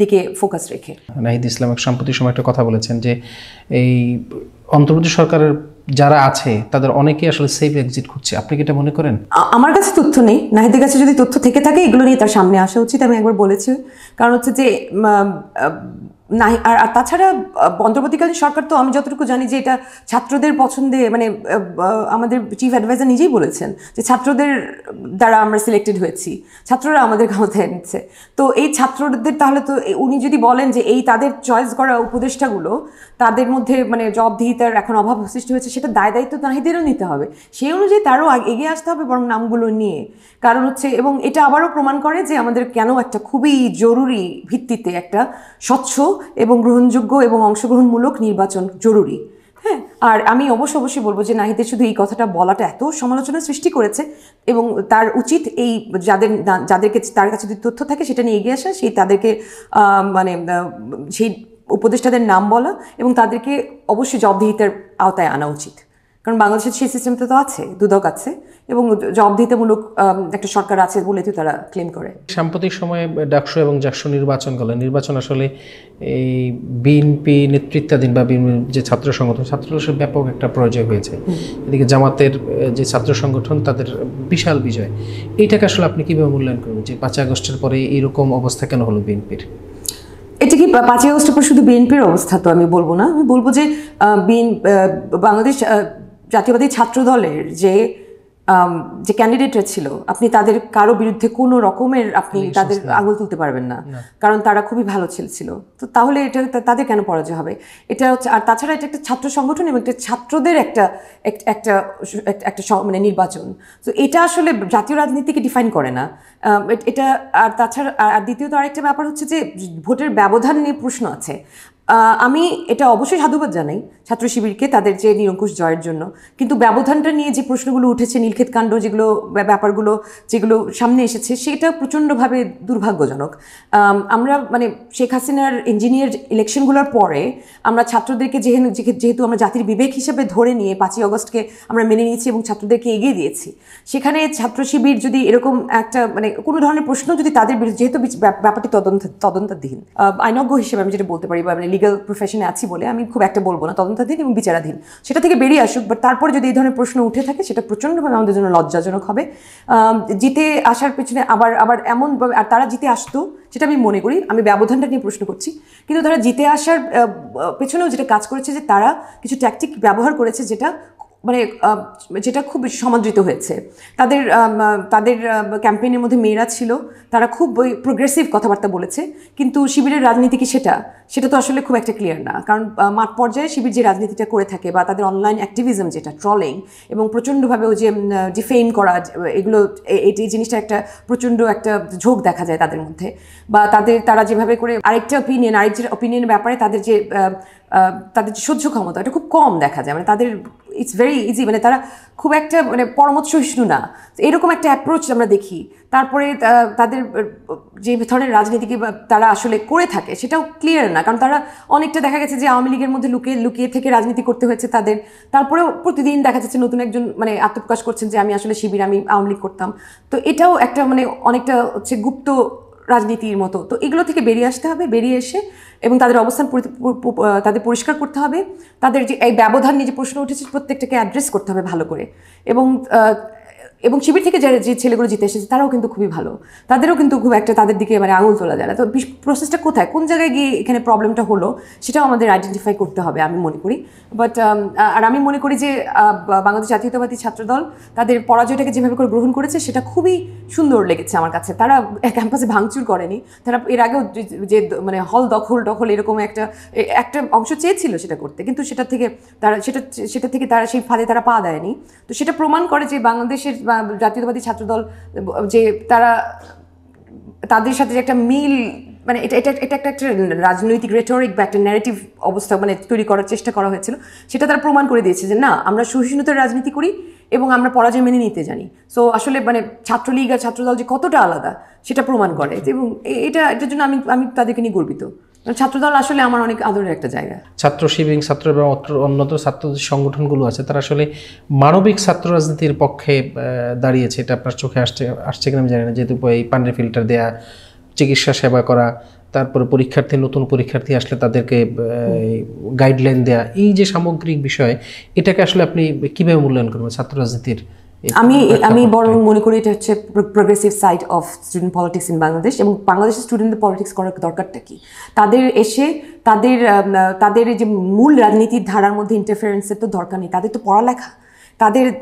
দিকে ফোকাস রেখে। নাহিদ ইসলাম এক সাম্প্রতিক সময় একটা কথা বলেছেন যে এই অন্তর্বর্তী সরকারের যারা আছে তাদের অনেকেই আসলে সেফ এক্সিট খুঁজছে, আপনি কি এটা মনে করেন? আমার কাছে তথ্য নেই, নাহিদের কাছে যদি তথ্য থেকে থাকে এগুলো নিয়ে তার সামনে আসা উচিত। আমি একবার বলেছি, কারণ হচ্ছে যে আর তাছাড়া অন্তর্বর্তীকালীন সরকার তো আমি যতটুকু জানি যে এটা ছাত্রদের পছন্দে, মানে আমাদের চিফ অ্যাডভাইজার নিজেই বলেছেন যে ছাত্রদের দ্বারা আমরা সিলেক্টেড হয়েছি, ছাত্ররা আমাদের ক্ষমতায় নিচ্ছে। তো এই ছাত্রদের তাহলে তো উনি যদি বলেন যে এই তাদের চয়েস করা উপদেষ্টাগুলো তাদের মধ্যে মানে জবাবদিহিতার এখন অভাব সৃষ্টি হয়েছে, সেটা দায়িত্ব নাহিদেরও নিতে হবে। সেই অনুযায়ী তারও এগিয়ে আসতে হবে বরং নামগুলো নিয়ে। কারণ হচ্ছে, এবং এটা আবারও প্রমাণ করে যে আমাদের কেন একটা খুবই জরুরি ভিত্তিতে একটা স্বচ্ছ এবং গ্রহণযোগ্য এবং অংশগ্রহণমূলক নির্বাচন জরুরি। হ্যাঁ, আর আমি অবশ্যই বলবো যে নাহিদের শুধু এই কথাটা বলাটা এত সমালোচনার সৃষ্টি করেছে এবং তার উচিত এই যাদেরকে তার কাছে যদি তথ্য থাকে সেটা নিয়ে এগিয়ে আসা, সেই তাদেরকে মানে সেই উপদেষ্টাদের নাম বলা এবং তাদেরকে অবশ্যই জবাবদিহিতার আওতায় আনা উচিত। কারণ বাংলাদেশের সেই সিস্টেমটা তো আছে, দুদক আছে এবং জবাবদিহিতামূলক একটা সরকার আছে বলে তো তারা ক্লেম করে। সাম্প্রতিক সময়ে ডাকসু এবং জাকসু নির্বাচন আসলে এই বিএনপি নেতৃত্বাধীন বা যে ছাত্র সংগঠন ছাত্রদের ব্যাপক একটা পরাজয় হয়েছে। এদিকে জামাতের যে ছাত্র সংগঠন তাদের বিশাল বিজয়, এইটাকে আসলে আপনি কীভাবে মূল্যায়ন করবেন যে 5 আগস্টের পরে এইরকম অবস্থা কেন হলো বিএনপির? এটা কি 5 আগস্টের পর শুধু বিএনপির অবস্থা তো আমি বলবো না, আমি বলবো যে বাংলাদেশ জাতীয়বাদী ছাত্র দলের যে ক্যান্ডিডেটরা ছিল, আপনি তাদের কারো বিরুদ্ধে কোনো রকমের আপনি তাদের আঙুল তুলতে পারবেন না, কারণ তারা খুবই ভালো ছিল। তো তাহলে এটা তাদের কেন পরাজয় হবে? এটা হচ্ছে, আর তাছাড়া এটা একটা ছাত্র সংগঠন এবং একটা ছাত্রদের একটা মানে নির্বাচন। তো এটা আসলে জাতীয় রাজনীতিকে ডিফাইন করে না এটা। আর তাছাড়া আর দ্বিতীয়ত আরেকটা ব্যাপার হচ্ছে যে ভোটের ব্যবধান নিয়ে প্রশ্ন আছে। আমি এটা অবশ্যই সাধুবাদ জানাই ছাত্র শিবিরকে তাদের যে নিরঙ্কুশ জয়ের জন্য, কিন্তু ব্যবধানটা নিয়ে যে প্রশ্নগুলো উঠেছে, নীলক্ষেত কাণ্ড যেগুলো ব্যাপারগুলো যেগুলো সামনে এসেছে, সেটা প্রচণ্ডভাবে দুর্ভাগ্যজনক। আমরা মানে শেখ হাসিনার ইঞ্জিনিয়ার ইলেকশনগুলোর পরে আমরা ছাত্রদেরকে যেহেতু আমরা জাতির বিবেক হিসেবে ধরে নিয়ে 5ই আগস্টকে আমরা মেনে নিয়েছি এবং ছাত্রদেরকে এগিয়ে দিয়েছি, সেখানে ছাত্র শিবির যদি এরকম একটা মানে কোনো ধরনের প্রশ্ন যদি তাদের বিরুদ্ধে, যেহেতু ব্যাপারটি তদন্তাধীন, আইনজ্ঞ হিসেবে আমি যেটা বলতে পারি বা লিগাল প্রফেশনে আছি বলে আমি খুব একটা বলবো না, তদন্তাধীন এবং বিচারাধীন, সেটা থেকে বেরিয়ে আসুক। বাট তারপরে যদি এই ধরনের প্রশ্ন উঠে থাকে সেটা প্রচণ্ডভাবে আমাদের জন্য লজ্জাজনক হবে। জিতে আসার পেছনে আবার এমন, আর তারা জিতে আসতো যেটা আমি মনে করি, আমি ব্যবধানটা নিয়ে প্রশ্ন করছি, কিন্তু তারা জিতে আসার পেছনেও যেটা কাজ করেছে যে তারা কিছু ট্যাকটিক ব্যবহার করেছে যেটা খুব সমাদৃত হয়েছে। তাদের ক্যাম্পেইনের মধ্যে মেয়েরা ছিল, তারা খুব প্রোগ্রেসিভ কথাবার্তা বলেছে, কিন্তু শিবিরের রাজনীতি কি সেটা তো আসলে খুব একটা ক্লিয়ার না। কারণ মাঠ পর্যায়ে শিবির যে রাজনীতিটা করে থাকে বা তাদের অনলাইন অ্যাক্টিভিজম যেটা ট্রলিং এবং প্রচণ্ডভাবে ওই যে ডিফেম করা, এগুলো এই জিনিসটা একটা প্রচণ্ড একটা ঝোঁক দেখা যায় তাদের মধ্যে, বা তারা যেভাবে করে আরেকটা অপিনিয়নের ব্যাপারে তাদের যে সহ্য ক্ষমতা এটা খুব কম দেখা যায়। মানে তাদের ইটস ভেরি ইজি, মানে তারা খুব একটা মানে পরমত সহিষ্ণু না, এরকম একটা অ্যাপ্রোচ আমরা দেখি। তারপরে তাদের যে ধরনের রাজনীতিকে তারা আসলে করে থাকে সেটাও ক্লিয়ার না, কারণ তারা অনেকটা দেখা গেছে যে আওয়ামী লীগের মধ্যে লুকিয়ে থেকে রাজনীতি করতে হয়েছে তাদের। তারপরেও প্রতিদিন দেখা যাচ্ছে নতুন একজন মানে আত্মপ্রকাশ করছেন যে আমি আসলে শিবির, আমি আওয়ামী লীগ করতাম। তো এটাও একটা মানে অনেকটা হচ্ছে গুপ্ত রাজনীতির মতো। তো এগুলো থেকে বেরিয়ে আসতে হবে, বেরিয়ে এসে এবং তাদের অবস্থান তাদের পরিষ্কার করতে হবে, তাদের যে এই ব্যবধান নিয়ে যে প্রশ্ন উঠেছে প্রত্যেকটাকে অ্যাড্রেস করতে হবে ভালো করে। এবং এবং শিবির থেকে যে ছেলেগুলো জিতে এসেছে তারাও কিন্তু খুবই ভালো, তাদেরও কিন্তু খুব একটা তাদের দিকে মানে আঙুল তোলা যায় না। তো প্রসেসটা কোথায়, কোন জায়গায় গিয়ে এখানে প্রবলেমটা হলো সেটাও আমাদের আইডেন্টিফাই করতে হবে আমি মনে করি। বাট আর আমি মনে করি যে বাংলাদেশ জাতীয়তাবাদী ছাত্রদল তাদের পরাজয়টাকে যেভাবে করে গ্রহণ করেছে সেটা খুবই সুন্দর লেগেছে আমার কাছে। তারা ক্যাম্পাসে ভাঙচুর করেনি, তারা এর আগেও যে মানে হল দখল এরকম একটা অংশ চেয়েছিল সেটা করতে, কিন্তু সেটা থেকে তারা সেই ফাঁদে তারা পা দেয়নি। তো সেটা প্রমাণ করে যে বাংলাদেশের জাতীয়তাবাদী ছাত্রদল যে তাদের সাথে যে একটা মিল, মানে এটা একটা রাজনৈতিক রেটরিক বা একটা ন্যারেটিভ অবস্থা মানে তৈরি করার চেষ্টা করা হয়েছিল, সেটা তারা প্রমাণ করে দিয়েছে যে না, আমরা সহিষ্ণুতার রাজনীতি করি এবং আমরা পরাজয় মেনে নিতে জানি। সো আসলে মানে ছাত্রলীগ আর ছাত্রদল যে কতটা আলাদা সেটা প্রমাণ করে, এবং এটার জন্য আমি তাদেরকে নিয়ে গর্বিত। ছাত্রদল আসলে আমার অনেক আদরের একটা জায়গা। ছাত্র শিবির, ছাত্র এবং অন্যত ছাত্র সংগঠনগুলো আছে, তারা আসলে মানবিক ছাত্র রাজনীতির পক্ষে দাঁড়িয়েছে, এটা আপনার চোখে আসছে কিনা আমি জানি না, যেহেতু এই পানির ফিল্টার দেয়া, চিকিৎসা সেবা করা, তারপরে নতুন পরীক্ষার্থী আসলে তাদেরকে গাইডলাইন দেয়া, এই যে সামগ্রিক বিষয়, এটাকে আসলে আপনি কিভাবে মূল্যায়ন করবেন ছাত্র রাজনীতির? আমি বরং মনে করি এটা হচ্ছে progressive side of student politics in Bangladesh. এবং বাংলাদেশের স্টুডেন্টদের পলিটিক্স করার দরকারটা কি, তাদের এসে তাদের যে মূল রাজনীতির ধারার মধ্যে ইন্টারফারেন্সের তো দরকার নেই। তাদের তো পড়ালেখা,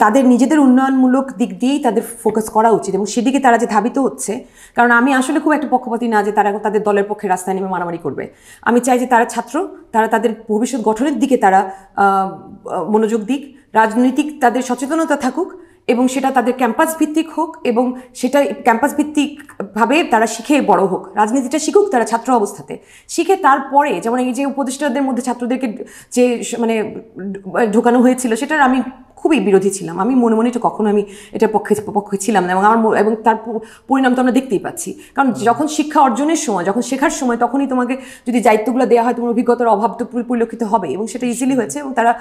তাদের নিজেদের উন্নয়নমূলক দিক দিয়েই তাদের ফোকাস করা উচিত, এবং সেদিকে তারা যে ধাবিত হচ্ছে। কারণ আমি আসলে খুব একটা পক্ষপাতী না যে তারা তাদের দলের পক্ষে রাস্তায় নেমে মারামারি করবে। আমি চাই যে তারা ছাত্র, তারা তাদের ভবিষ্যৎ গঠনের দিকে তারা মনোযোগ দিক, রাজনৈতিক তাদের সচেতনতা থাকুক, এবং সেটা তাদের ক্যাম্পাস ভিত্তিক হোক, এবং সেটা ক্যাম্পাস ভিত্তিকভাবে তারা শিখে বড় হোক, রাজনীতিটা শিখুক তারা ছাত্র অবস্থাতে, শিখে তারপরে যেমন এই যে উপদেষ্টাদের মধ্যে ছাত্রদেরকে যে মানে ঢোকানো হয়েছিল সেটার আমি খুবই বিরোধী ছিলাম। আমি মনে মনে এটা কখনো আমি এটার পক্ষে ছিলাম না, এবং তার পরিণাম তো আমরা দেখতেই পাচ্ছি। কারণ যখন শিক্ষা অর্জনের সময়, যখন শেখার সময়, তখনই তোমাকে যদি দায়িত্বগুলো দেওয়া হয়, তোমার অভিজ্ঞতার অভাব তো পরিলক্ষিত হবে, এবং সেটা ইজিলি হয়েছে। এবং তারা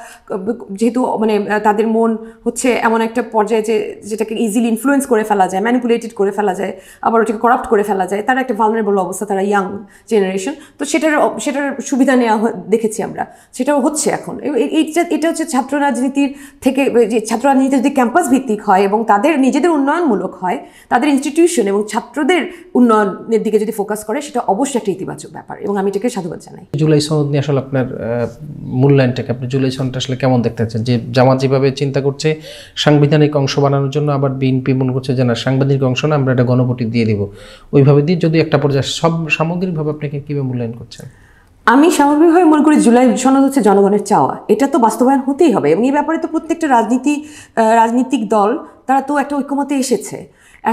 যেহেতু মানে তাদের মন হচ্ছে এমন একটা পর্যায়ে যেটাকে ইজিলি ইনফ্লুয়েন্স করে ফেলা যায়, ম্যানিপুলেটেড করে ফেলা যায়, আবার ওটাকে করাপ্ট করে ফেলা যায়, তারা একটা ভালনারেবল অবস্থা, তারা ইয়াং জেনারেশন। তো সেটার সুবিধা নেওয়া দেখেছি আমরা, সেটাও হচ্ছে এখন। এটা হচ্ছে ছাত্র রাজনীতির থেকে, যে ছাত্র রাজনীতি যদি ক্যাম্পাস ভিত্তিক হয় এবং তাদের নিজেদের উন্নয়নমূলক হয়, তাদের ইনস্টিটিউশন এবং ছাত্রদের উন্নয়নের দিকে যদি ফোকাস করে, সেটা অবশ্যই একটা ইতিবাচক ব্যাপার, এবং আমি এটাকে সাধুবাদ জানাই। জুলাই সনদ নিয়ে আসলে আপনার মূল্যায়নটাকে, আপনি জুলাই সনদটা আসলে কেমন দেখতে চাচ্ছেন? যে জামাত যেভাবে চিন্তা করছে সাংবিধানিক অংশ বানানোর জন্য, আবার বিএনপি মনে করছে যে না, সাংবিধানিক অংশ না, আমরা এটা গণভোটে দিয়ে দিব, ওইভাবে দিয়ে যদি একটা পর্যায়ে সব সামগ্রিকভাবে আপনাকে কীভাবে মূল্যায়ন করছেন? আমি স্বাভাবিকভাবে মনে করি জুলাই সনদ হচ্ছে জনগণের চাওয়া, এটা তো বাস্তবায়ন হতেই হবে, এবং এই ব্যাপারে তো প্রত্যেকটা রাজনীতিক দল তারা তো একটা ঐক্যমতে এসেছে।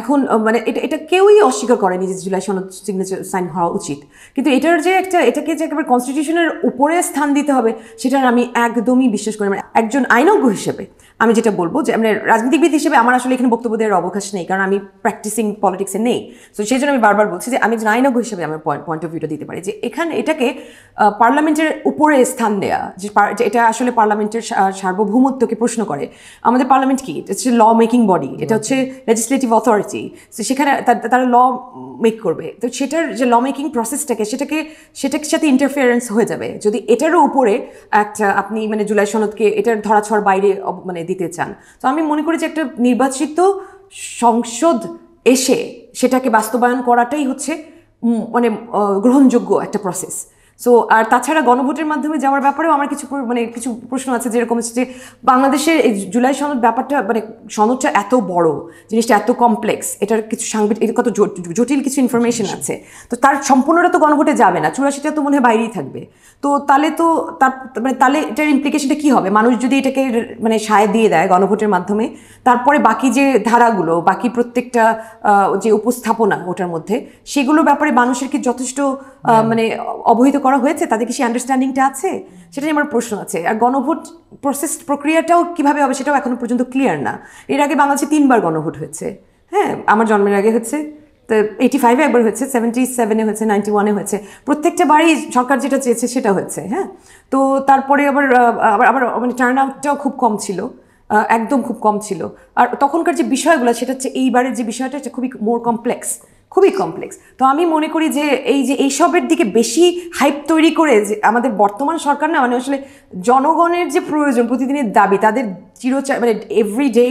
এখন মানে এটা কেউই অস্বীকার করেনি যে জুলাই সনদ সিগনেচার সাইন হওয়া উচিত, কিন্তু এটাকে যে একেবারে কনস্টিটিউশনের উপরে স্থান দিতে হবে, সেটার আমি একদমই বিশ্বাস করি। মানে একজন আইনজ্ঞ হিসেবে আমি যেটা বলবো, যে মানে রাজনীতিবিদ হিসেবে আমার আসলে এখানে বক্তব্য দেওয়ার অবকাশ নেই, কারণ আমি প্র্যাকটিসিং পলিটিক্সে নেই। তো সেই জন্য আমি বারবার বলছি যে আমি একজন আইনজ্ঞ হিসেবে আমার পয়েন্ট অফ ভিউটা দিতে পারি, যে এটাকে পার্লামেন্টের উপরে স্থান দেয়া, যে এটা আসলে পার্লামেন্টের সার্বভৌমত্বকে প্রশ্ন করে। আমাদের পার্লামেন্ট কি, এটা হচ্ছে ল মেকিং বডি, এটা হচ্ছে লেজিসলেটিভ অথরিটি, তো সেখানে তারা ল মেক করবে। তো সেটার যে ল মেকিং প্রসেসটাকে সেটার সাথে ইন্টারফিয়ারেন্স হয়ে যাবে যদি এটারও উপরে একটা আপনি মানে জুলাই সনদকে এটার ধরাছোঁয়ার বাইরে মানে দিতে চান। তো আমি মনে করি যে একটা নির্বাচিত সংসদ এসে সেটাকে বাস্তবায়ন করাটাই হচ্ছে মানে গ্রহণযোগ্য একটা প্রসেস। সো আর তাছাড়া গণভোটের মাধ্যমে যাওয়ার ব্যাপারেও আমার কিছু প্রশ্ন আছে, যেরকম হচ্ছে যে বাংলাদেশের এই জুলাই সনদ ব্যাপারটা, মানে সনদটা এত বড়, জিনিসটা এত কমপ্লেক্স, এটার কিছু কত জটিল কিছু ইনফরমেশন আছে, তো তার সম্পূর্ণটা তো গণভোটে যাবে না, 84টা তো মনে হয় বাইরেই থাকবে। তো তাহলে এটার ইমপ্লিকেশনটা কী হবে? মানুষ যদি এটাকে মানে সায় দিয়ে দেয় গণভোটের মাধ্যমে, তারপরে বাকি যে ধারাগুলো, বাকি প্রত্যেকটা যে উপস্থাপনা ওটার মধ্যে, সেগুলোর ব্যাপারে মানুষের কি যথেষ্ট মানে অবহিত করা হয়েছে, তাদের কি সেই আন্ডারস্ট্যান্ডিংটা আছে, সেটাই আমার প্রশ্ন আছে। আর গণভোট প্রক্রিয়াটাও কিভাবে হবে সেটাও এখনো পর্যন্ত ক্লিয়ার না। এর আগে বাংলাদেশে 3বার গণভোট হয়েছে, হ্যাঁ, আমার জন্মের আগে হচ্ছে, তো 85-এ একবার হয়েছে, 77-এ হয়েছে, 91-এ হয়েছে, প্রত্যেকটা বারই সরকার যেটা চেয়েছে সেটা হয়েছে। হ্যাঁ, তো তারপরে আবার মানে টার্ন আউটটাও খুব কম ছিল, একদম খুব কম ছিল। আর তখনকার যে বিষয়গুলো, সেটা হচ্ছে এইবারের যে বিষয়টা, এটা খুবই খুবই কমপ্লেক্স। তো আমি মনে করি যে এইসবের দিকে বেশি হাইপ তৈরি করে যে আমাদের বর্তমান সরকার না, মানে আসলে জনগণের যে প্রয়োজন, প্রতিদিনের দাবি, তাদের মানে এভরিডে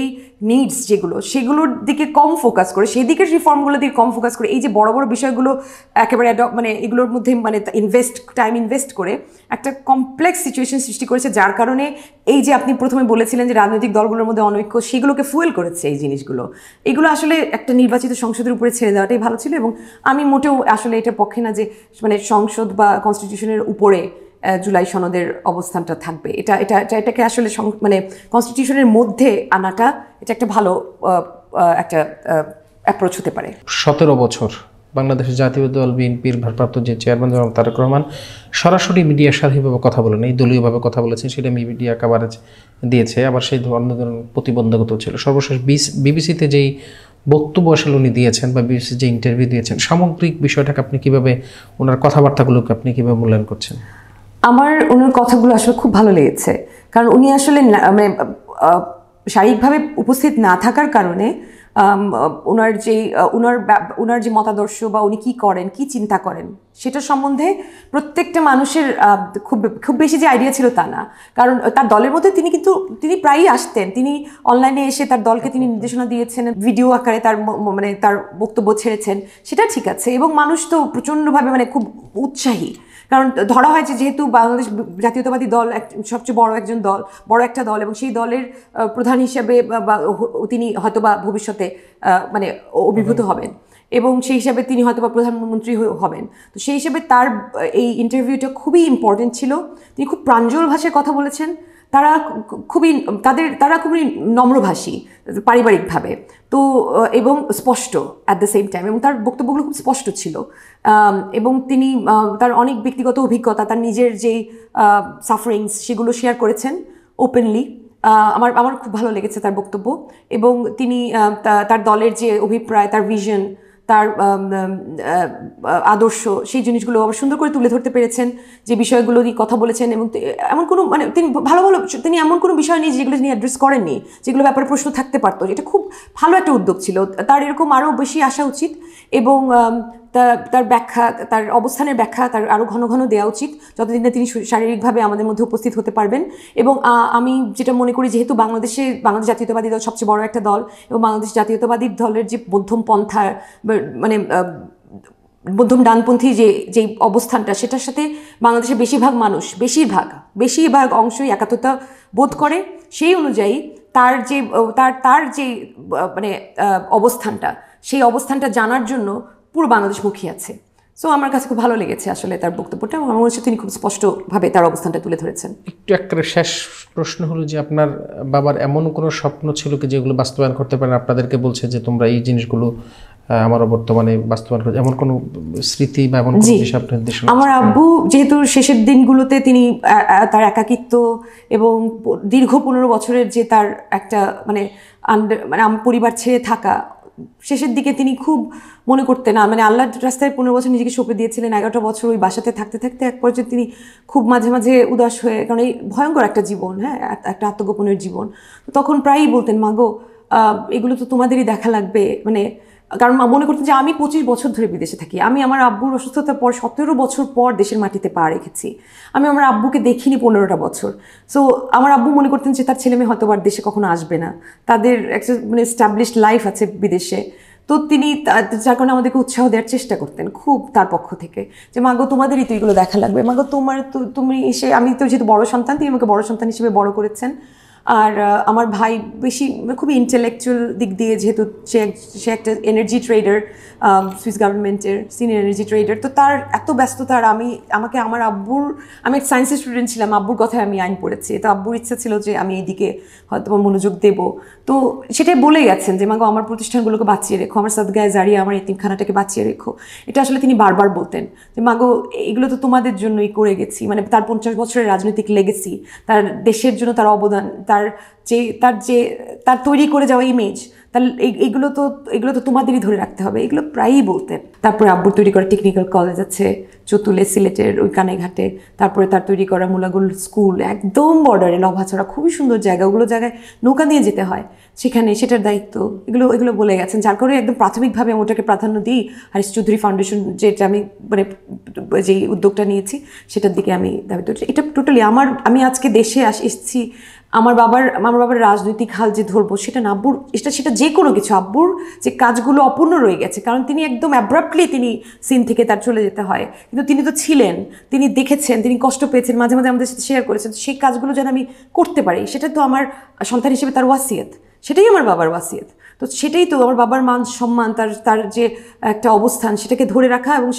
নিডস যেগুলো সেগুলোর দিকে কম ফোকাস করে, সেই দিকের রিফর্মগুলোর দিকে কম ফোকাস করে এই যে বড় বড় বিষয়গুলো একেবারে মানে এগুলোর মধ্যে মানে টাইম ইনভেস্ট করে একটা কমপ্লেক্স সিচুয়েশন সৃষ্টি করেছে, যার কারণে এই যে আপনি প্রথমে বলেছিলেন যে রাজনৈতিক দলগুলোর মধ্যে অনৈক্য, সেগুলোকে ফুয়েল করেছে এই জিনিসগুলো। এগুলো আসলে একটা নির্বাচিত সংসদের উপরে ছেড়ে দেওয়াটাই ভালো ছিল, এবং আমি মোটেও আসলে এটার পক্ষে না যে মানে সংসদ বা কনস্টিটিউশনের উপরে জুলাই সনদের অবস্থানটা থাকবে। এটাকে আসলে মানে কনস্টিটিউশনের মধ্যে আনাটা এটা একটা ভালো একটা অ্যাপ্রোচ হতে পারে। 17 বছর বাংলাদেশের জাতীয় দল বিএনপির ভারপ্রাপ্ত যে চেয়ারম্যান জনাব তারেক রহমান সরাসরি মিডিয়ার সাথেভাবে কথা বলেন, এই দলীয়ভাবে কথা বলেছেন, সেটা মিডিয়া কাভারেজ দিয়েছে, আবার সেই ধরনের প্রতিবন্ধকতা ছিল। সর্বশেষ বিবিসিতে যেই বক্তব্য আসলে উনি দিয়েছেন বা বিবিসি যে ইন্টারভিউ দিয়েছেন, সামগ্রিক বিষয়টাকে আপনি কিভাবে, ওনার কথাবার্তাগুলোকে আপনি কিভাবে মূল্যায়ন করছেন? আমার ওনার কথাগুলো আসলে খুব ভালো লেগেছে, কারণ উনি আসলে মানে শারীরিকভাবে উপস্থিত না থাকার কারণে ওনার যে মতাদর্শ বা উনি কি করেন, কি চিন্তা করেন সেটা সম্বন্ধে প্রত্যেকটা মানুষের খুব বেশি যে আইডিয়া ছিল তা না। কারণ তার দলের মধ্যে তিনি প্রায়ই আসতেন, তিনি অনলাইনে এসে তার দলকে তিনি নির্দেশনা দিয়েছেন, ভিডিও আকারে তার বক্তব্য ছেড়েছেন, সেটা ঠিক আছে। এবং মানুষ তো প্রচণ্ডভাবে মানে খুব উৎসাহী, কারণ ধরা হয় যে যেহেতু বাংলাদেশ জাতীয়তাবাদী দল সবচেয়ে বড় একটা দল, এবং সেই দলের প্রধান হিসেবে তিনি হয়তোবা ভবিষ্যতে মানে অভিভূত হবেন, এবং সেই হিসাবে তিনি হয়তোবা প্রধানমন্ত্রী হবেন। তো সেই হিসাবে তার এই ইন্টারভিউটা খুবই ইম্পর্টেন্ট ছিল। তিনি খুব প্রাঞ্জল ভাষায় কথা বলেছেন, তারা খুবই নম্রভাষী পারিবারিকভাবে, তো এবং স্পষ্ট অ্যাট দ্য সেম টাইম, এবং তার বক্তব্যগুলো খুব স্পষ্ট ছিল। এবং তিনি তার অনেক ব্যক্তিগত অভিজ্ঞতা, তার নিজের যেই সাফারিংস সেগুলো শেয়ার করেছেন ওপেনলি। আমার খুব ভালো লেগেছে তার বক্তব্য, এবং তিনি তার দলের যে অভিপ্রায়, তার ভিশন, তার আদর্শ, সেই জিনিসগুলো আবার সুন্দর করে তুলে ধরতে পেরেছেন, যে বিষয়গুলো নিয়ে কথা বলেছেন। এবং এমন কোনো মানে তিনি এমন কোনো বিষয় নেই যেগুলো তিনি অ্যাড্রেস করেননি, যেগুলো ব্যাপারে প্রশ্ন থাকতে পারতো। এটা খুব ভালো একটা উদ্যোগ ছিল, তার এরকম আরও বেশি আসা উচিত, এবং তার ব্যাখ্যা, তার অবস্থানের ব্যাখ্যা তার আরও ঘন ঘন দেওয়া উচিত, যতদিন না তিনি শারীরিকভাবে আমাদের মধ্যে উপস্থিত হতে পারবেন। এবং আমি যেটা মনে করি, যেহেতু বাংলাদেশ জাতীয়তাবাদী দল সবচেয়ে বড় একটা দল, এবং বাংলাদেশ জাতীয়তাবাদী দলের যে মধ্যম পন্থা মানে মধ্যম ডানপন্থী যে অবস্থানটা, সেটার সাথে বাংলাদেশের বেশিরভাগ অংশই একাত্মতা বোধ করে। সেই অনুযায়ী তার যে মানে অবস্থানটা, সেই অবস্থানটা জানার জন্য পুরো বাংলাদেশ মুখিয়ে আছে। সো আমার কাছে খুব ভালো লেগেছে আসলে তার বক্তব্যটা, এবং আমার মনে হচ্ছে তিনি খুব স্পষ্টভাবে তার অবস্থানটা তুলে ধরেছেন। একটু একটা শেষ প্রশ্ন হলো যে আপনার বাবার এমন কোনো স্বপ্ন ছিল কি যেগুলো বাস্তবায়ন করতে পারেন, আপনাদেরকে বলছে যে তোমরা এই জিনিসগুলো আমারও বর্তমানে বাস্তবায়ন করছে, এমন কোনো স্মৃতি বা এমন কোনো বিষয় আপনার নির্দেশনা? আমার আব্বু যেহেতু শেষের দিনগুলোতে তিনি তার একাকিত্ব এবং দীর্ঘ 15 বছরের যে তার একটা মানে পরিবার ছেড়ে থাকা, শেষের দিকে তিনি খুব মনে করতেন না, মানে আল্লাহর রাস্তায় 15 বছর নিজেকে সঁপে দিয়েছিলেন। 11টা বছর ওই বাসাতে থাকতে থাকতে এক পর্যায়ে তিনি খুব মাঝে মাঝে উদাস হয়ে, কারণ এই ভয়ঙ্কর একটা জীবন, হ্যাঁ, একটা আত্মগোপনের জীবন, তখন প্রায়ই বলতেন, মাগো এগুলো তো তোমাদেরই দেখা লাগবে, মানে কারণ মনে করতেন যে আমি 25 বছর ধরে বিদেশে থাকি, আমি আমার আব্বুর অসুস্থতার পর 17 বছর পর দেশের মাটিতে পা রেখেছি, আমি আমার আব্বুকে দেখিনি 15টা বছর। সো আমার আব্বু মনে করতেন যে তার ছেলে মেয়ে হয়তো আর দেশে কখনো আসবে না, তাদের একটা মানে এস্টাবলিশড লাইফ আছে বিদেশে। তো তিনি যার কারণে আমাদেরকে উৎসাহ দেওয়ার চেষ্টা করতেন খুব তার পক্ষ থেকে, যে মাগো তোমাদেরই তো এগুলো দেখা লাগবে, মাগো তুমি এসে, আমি তো যেহেতু বড় সন্তান, তিনি আমাকে বড় সন্তান হিসেবে বড় করেছেন। আর আমার ভাই খুবই ইন্টেলেকচুয়াল দিক দিয়ে, যেহেতু সে একটা এনার্জি ট্রেডার, সুইস গভর্নমেন্টের সিনিয়র এনার্জি ট্রেডার, তো তার এত ব্যস্ততা। আর আমি সায়েন্সের স্টুডেন্ট ছিলাম, আব্বুর কথায় আমি আইন পড়েছি, তো আব্বুর ইচ্ছা ছিল যে আমি এইদিকে হয়তো মনোযোগ দেব। তো সেটাই বলে গেছেন যে মাগো আমার প্রতিষ্ঠানগুলোকে বাঁচিয়ে রেখো, আমার সাদগায়ে জারিয়া, আমার এতিমখানাটাকে বাঁচিয়ে রেখো। এটা আসলে তিনি বারবার বলতেন যে মাগো এগুলো তো তোমাদের জন্যই করে গেছি, মানে তার 50 বছরের রাজনৈতিক লেগেসি, তার দেশের জন্য তার অবদান, তার তৈরি করে যাওয়া ইমেজ, তাহলে এগুলো তো তোমাদেরই ধরে রাখতে হবে, এগুলো প্রায়ই বলতেন। তারপরে আব্বুর তৈরি করা টেকনিক্যাল কলেজ আছে চতুলে, সিলেটের ওই কানেঘাটে, তারপরে তার তৈরি করা মুলাগুল স্কুল একদম বর্ডারে, লভাছড়া, খুবই সুন্দর জায়গা, ওগুলো জায়গায় নৌকা নিয়ে যেতে হয়, সেখানে সেটার দায়িত্ব, এগুলো বলে গেছেন। যার কারণে একদম প্রাথমিকভাবে আমি ওটাকে প্রাধান্য দিই। হারিস চৌধুরী ফাউন্ডেশন যেটা আমি মানে যেই উদ্যোগটা নিয়েছি সেটার দিকে আমি দাবি করছি। এটা টোটালি আমি আজকে দেশে এসেছি আমার বাবার রাজনৈতিক হাল যে ধরবো সেটা না, আব্বুর সেটা যে কোনো কিছু, আব্বুর যে কাজগুলো অপূর্ণ রয়ে গেছে, কারণ তিনি একদম অ্যাব্রাপ্টলি তিনি সিন থেকে তার চলে যেতে হয়, কিন্তু তিনি তো ছিলেন, তিনি দেখেছেন, তিনি কষ্ট পেয়েছেন, মাঝে মাঝে আমাদের সাথে শেয়ার করেছেন। সেই কাজগুলো যেন আমি করতে পারি, সেটা তো আমার সন্তান হিসেবে তার ওয়াসিয়ত, সেটাই আমার বাবার ওয়াসিয়ত। তো সেটাই তো আমার বাবার মান সম্মান, তার যে একটা অবস্থান সেটাকে ধরে রাখা এবং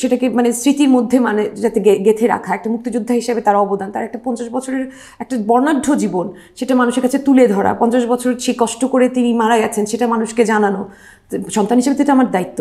সেটাকে মানে স্মৃতির মধ্যে মানে যাতে গেঁথে রাখা, একটা মুক্তিযোদ্ধা হিসেবে তার অবদান, তার একটা 50 বছরের একটা বর্ণাঢ্য জীবন, সেটা মানুষের কাছে তুলে ধরা, 50 বছর সে কষ্ট করে তিনি মারা গেছেন সেটা মানুষকে জানানো, সন্তান হিসেবে তো এটা আমার দায়িত্ব,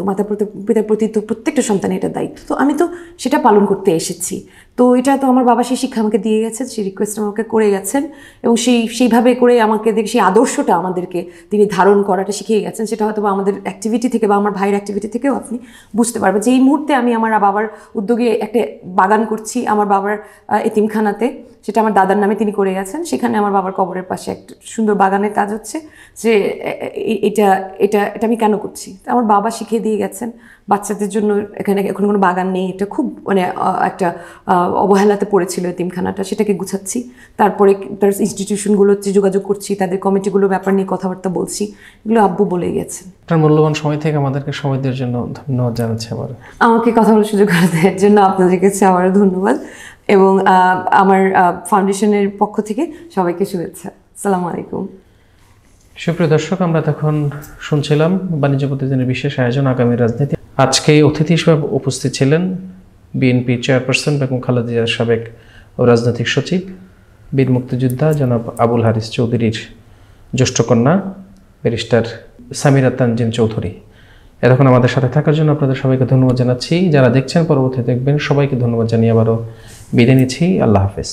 পিতার প্রতি তো প্রত্যেকটা সন্তানের এটা দায়িত্ব। তো আমি তো সেটা পালন করতে এসেছি। তো এটা তো আমার বাবা সেই শিক্ষা আমাকে দিয়ে গেছেন, সেই রিকোয়েস্ট আমাকে করে গেছেন, এবং সেইভাবে করে আমাকে সেই আদর্শটা আমাদেরকে তিনি ধারণ করাটা শিখিয়ে গেছেন। সেটা হয়তো বা আমাদের অ্যাক্টিভিটি থেকে বা আমার ভাইয়ের অ্যাক্টিভিটি থেকেও আপনি বুঝতে পারবেন যে এই মুহূর্তে আমি আমার বাবার উদ্যোগে একটা বাগান করছি আমার বাবার এতিমখানাতে, সেটা আমার দাদার নামে তিনি করে গেছেন। সেখানে আমার বাবার কবরের পাশে একটা সুন্দর বাগানের কাজ হচ্ছে, যে এটা এটা এটা আমি কেন করছি, আমার বাবা শিখিয়ে দিয়ে গেছেন। বাচ্চাদের জন্য এখানে এখন কোনো বাগান নেই, এটা খুব মানে একটা অবহেলাতে পড়েছিল এতিমখানাটা, সেটাকে গুছাচ্ছি। তারপরে তার ইনস্টিটিউশনগুলো হচ্ছে যোগাযোগ করছি, তাদের কমিটিগুলো ব্যাপার নিয়ে কথাবার্তা বলছি, এগুলো আব্বু বলে গেছেন। আপনার মূল্যবান সময় থেকে আমাদেরকে সময় দেওয়ার জন্য ধন্যবাদ জানাচ্ছি। আবার আমাকে কথা বলার সুযোগ করে দেওয়ার জন্য আপনাদের কাছে আবারও ধন্যবাদ, এবং আমার ফাউন্ডেশনের পক্ষ থেকে সবাইকে শুভেচ্ছা। আসসালামু আলাইকুম। সুপ্রিয় দর্শক, আমরা তখন শুনছিলাম বাণিজ্য প্রতিদিনের বিশেষ আয়োজন আগামী রাজনীতি। আজকে অতিথি হিসেবে উপস্থিত ছিলেন বিএনপি চেয়ারপারসন বেগম খালেদা জিয়ার সাবেক রাজনৈতিক সচিব, বীর মুক্তিযোদ্ধা জনাব আবুল হারিস চৌধুরীর জ্যেষ্ঠ কন্যা ব্যারিস্টার সামিরা তানজিন চৌধুরী। এতক্ষণ আমাদের সাথে থাকার জন্য আপনাদের সবাইকে ধন্যবাদ জানাচ্ছি। যারা দেখছেন, পরবর্তী দেখবেন, সবাইকে ধন্যবাদ জানিয়ে আবারও বিদায় নিচ্ছি। আল্লাহ হাফেজ।